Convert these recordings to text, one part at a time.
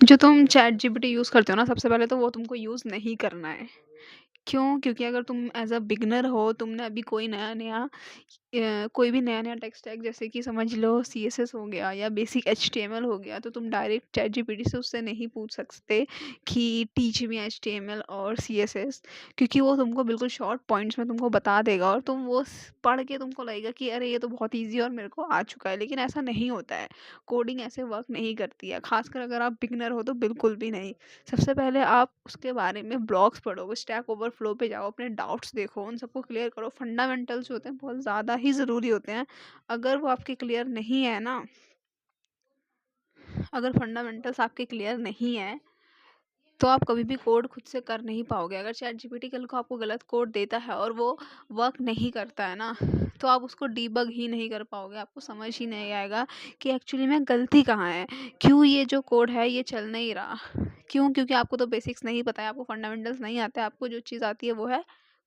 जो तुम chat GPT use करते हो ना, सबसे पहले तो वो तुमको यूज़ नहीं करना है। क्यों? क्योंकि अगर तुम एज़ अ बिगिनर हो, तुमने अभी कोई भी नया-नया टेक स्टैक जैसे कि समझ लो सीएसएस हो गया या बेसिक एचटीएमएल हो गया, तो तुम डायरेक्ट चैट जीपीटी से उससे नहीं पूछ सकते कि टीच मी एचटीएमएल और सीएसएस, क्योंकि वो तुमको बिल्कुल शॉर्ट पॉइंट्स में तुमको बता देगा और तुम वो पढ़ के तुमको लगेगा कि अरे ये तो बहुत ईज़ी और मेरे को आ चुका है, लेकिन ऐसा नहीं होता है। कोडिंग ऐसे वर्क नहीं करती है, ख़ासकर अगर आप बिगिनर हो तो बिल्कुल भी नहीं। सबसे पहले आप उसके बारे में ब्लॉग्स पढ़ो, स्टैक ओवरफ्लो पे जाओ, अपने डाउट्स देखो, उन सबको क्लियर करो। फंडामेंटल्स होते हैं बहुत ज़्यादा ही ज़रूरी होते हैं। अगर वो आपके क्लियर नहीं है ना, अगर फंडामेंटल्स आपके क्लियर नहीं है, तो आप कभी भी कोड खुद से कर नहीं पाओगे। अगर चैट जीपीटी कल को आपको गलत कोड देता है और वो वर्क नहीं करता है ना, तो आप उसको डीबग ही नहीं कर पाओगे। आपको समझ ही नहीं आएगा कि एक्चुअली में गलती कहाँ है, क्यों ये जो कोड है ये चल नहीं रहा। क्यों? क्योंकि आपको तो बेसिक्स नहीं पता है, आपको फंडामेंटल्स नहीं आते। आपको जो चीज़ आती है वो है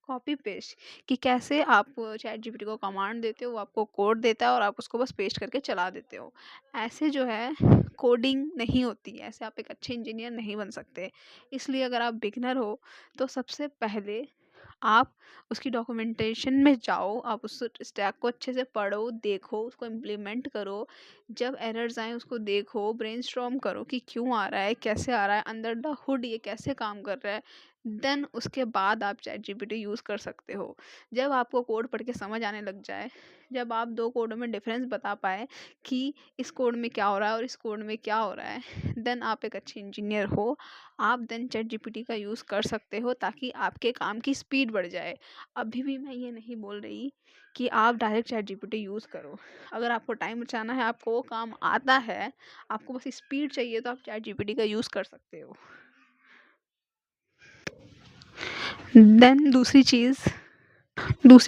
कॉपी पेस्ट, कि कैसे आप चैट जीपीटी को कमांड देते हो, वो आपको कोड देता है और आप उसको बस पेस्ट करके चला देते हो। ऐसे जो है कोडिंग नहीं होती है, ऐसे आप एक अच्छे इंजीनियर नहीं बन सकते। इसलिए अगर आप बिगिनर हो, तो सबसे पहले आप उसकी डॉक्यूमेंटेशन में जाओ, आप उस स्टैक को अच्छे से पढ़ो, देखो, उसको इम्प्लीमेंट करो। जब एरर्स आएँ उसको देखो, ब्रेनस्टॉर्म करो कि क्यों आ रहा है, कैसे आ रहा है, अंडर द हुड ये कैसे काम कर रहा है। देन उसके बाद आप चैट जीपीटी यूज़ कर सकते हो। जब आपको कोड पढ़ के समझ आने लग जाए, जब आप 2 कोडों में डिफरेंस बता पाएँ कि इस कोड में क्या हो रहा है और इस कोड में क्या हो रहा है, देन आप एक अच्छे इंजीनियर हो। आप देन चैट जीपीटी का यूज़ कर सकते हो ताकि आपके काम की स्पीड बढ़ जाए। अभी भी मैं ये नहीं बोल रही कि आप डायरेक्ट चैट जीपीटी यूज़ करो। अगर आपको टाइम बचाना है, आपको वो काम आता है, आपको बस स्पीड चाहिए, तो आप चैट जीपीटी का यूज़ कर सकते हो। देन दूसरी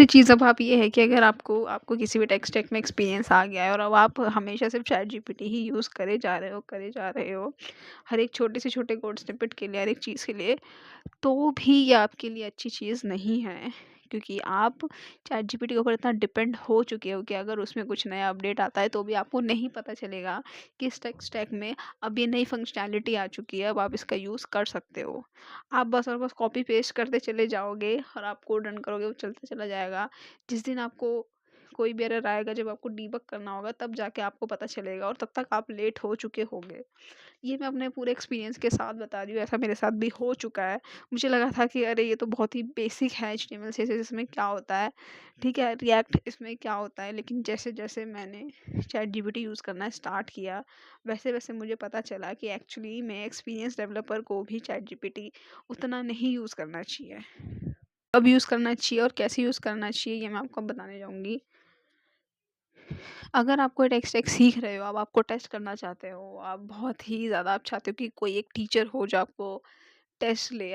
चीज़ अब आप ये है कि अगर आपको आपको किसी भी टेक स्टैक में एक्सपीरियंस आ गया है और अब आप हमेशा सिर्फ चैट जीपीटी ही यूज़ करे जा रहे हो हर एक छोटे से छोटे कोड स्निपेट के लिए, हर एक चीज़ के लिए, तो भी ये आपके लिए अच्छी चीज़ नहीं है, क्योंकि आप चैट जीपीटी के ऊपर इतना डिपेंड हो चुके हो कि अगर उसमें कुछ नया अपडेट आता है तो भी आपको नहीं पता चलेगा कि इस टेक स्टैक में अब ये नई फंक्शनैलिटी आ चुकी है, अब आप इसका यूज़ कर सकते हो। आप बस और बस कॉपी पेस्ट करते चले जाओगे और आप कोड रन करोगे, वो चलता चला जाएगा। जिस दिन आपको कोई भी एरर आएगा, जब आपको डीबग करना होगा, तब जाके आपको पता चलेगा और तब तक आप लेट हो चुके होंगे। ये मैं अपने पूरे एक्सपीरियंस के साथ बता रही हूँ, ऐसा मेरे साथ भी हो चुका है। मुझे लगा था कि अरे ये तो बहुत ही बेसिक है, एचटीएमएल सीएसएस इसमें क्या होता है, ठीक है, रिएक्ट इसमें क्या होता है, लेकिन जैसे-जैसे मैंने चैट जीपीटी यूज़ करना स्टार्ट किया, वैसे-वैसे मुझे पता चला कि एक्चुअली में एक्सपीरियंस डेवलपर को भी चैट जीपीटी उतना नहीं यूज़ करना चाहिए। कब यूज़ करना चाहिए और कैसे यूज़ करना चाहिए, ये मैं आपको अब बताने जाऊँगी। अगर आप कोई टेक स्टैक सीख रहे हो, अब आपको टेस्ट करना चाहते हो, आप बहुत ही ज़्यादा आप चाहते हो कि कोई एक टीचर हो जो आपको टेस्ट ले,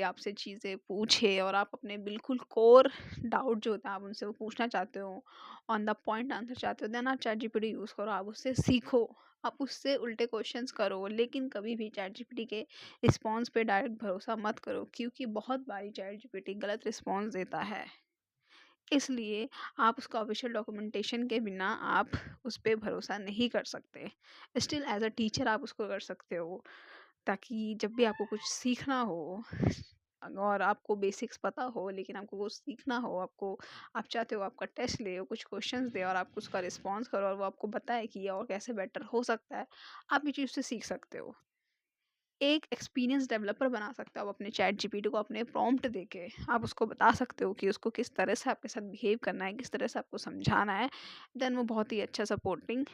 आपसे चीज़ें पूछे और आप अपने बिल्कुल कोर डाउट जो होता है आप उनसे वो पूछना चाहते हो, ऑन द पॉइंट आंसर चाहते हो, देन आप चैट जीपीटी यूज़ करो, आप उससे सीखो, आप उससे उल्टे क्वेश्चंस करो, लेकिन कभी भी चैट जीपीटी के रिस्पॉन्स पे डायरेक्ट भरोसा मत करो, क्योंकि बहुत बारी चैट जीपीटी गलत रिस्पॉन्स देता है। इसलिए आप उसका ऑफिशियल डॉक्यूमेंटेशन के बिना आप उस पे भरोसा नहीं कर सकते। स्टिल एज़ अ टीचर आप उसको कर सकते हो, ताकि जब भी आपको कुछ सीखना हो और आपको बेसिक्स पता हो, लेकिन आपको वो सीखना हो, आप चाहते हो आपका टेस्ट ले, वो कुछ क्वेश्चंस दे और आप उसका रिस्पॉन्स करो और वो आपको बताए कि ये और कैसे बेटर हो सकता है, आप ये चीज़ से सीख सकते हो। एक एक्सपीरियंस डेवलपर बना सकते हो आप अपने चैट जीपीटी को, अपने प्रॉम्प्ट देके आप उसको बता सकते हो कि उसको किस तरह से आपके साथ बिहेव करना है, किस तरह से आपको समझाना है। देन वो बहुत ही अच्छा सपोर्टिंग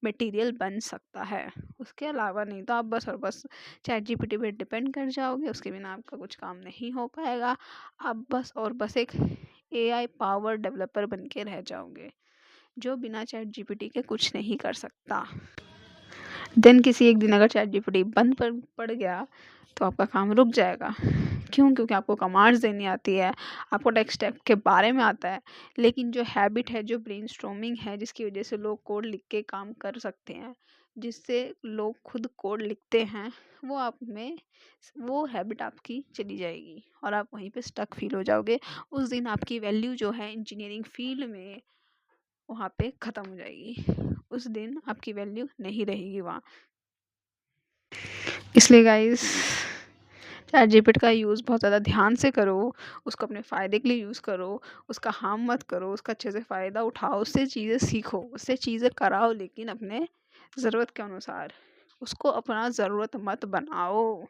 मटेरियल बन सकता है। उसके अलावा नहीं तो आप बस और बस चैट जीपीटी पे डिपेंड कर जाओगे, उसके बिना आपका कुछ काम नहीं हो पाएगा। आप बस और बस एक एआई पावर डेवलपर बन के रह जाओगे, जो बिना चैट जीपीटी के कुछ नहीं कर सकता। देन किसी एक दिन अगर चैट जीपीटी बंद पड़ गया, तो आपका काम रुक जाएगा। क्यों? क्योंकि आपको कमांड्स देनी आती है, आपको टेक स्टैक के बारे में आता है, लेकिन जो हैबिट है, जो ब्रेनस्टॉर्मिंग है, जिसकी वजह से लोग कोड लिख के काम कर सकते हैं, जिससे लोग खुद कोड लिखते हैं, वो आप में वो हैबिट आपकी चली जाएगी और आप वहीं पे स्टक फील हो जाओगे। उस दिन आपकी वैल्यू जो है इंजीनियरिंग फील्ड में, वहाँ पे ख़त्म हो जाएगी। उस दिन आपकी वैल्यू नहीं रहेगी वहाँ। इसलिए गाइस चैट जीपीटी का यूज़ बहुत ज़्यादा ध्यान से करो, उसको अपने फ़ायदे के लिए यूज़ करो, उसका हार्म मत करो, उसका अच्छे से फ़ायदा उठाओ, उससे चीज़ें सीखो, उससे चीज़ें कराओ लेकिन अपने ज़रूरत के अनुसार। उसको अपना ज़रूरत मत बनाओ।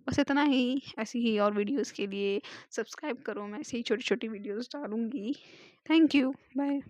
बस इतना ही, ऐसी ही और वीडियोज़ के लिए सब्सक्राइब करो, मैं ऐसे ही छोटी-छोटी वीडियोज़ डालूँगी। Thank you, bye.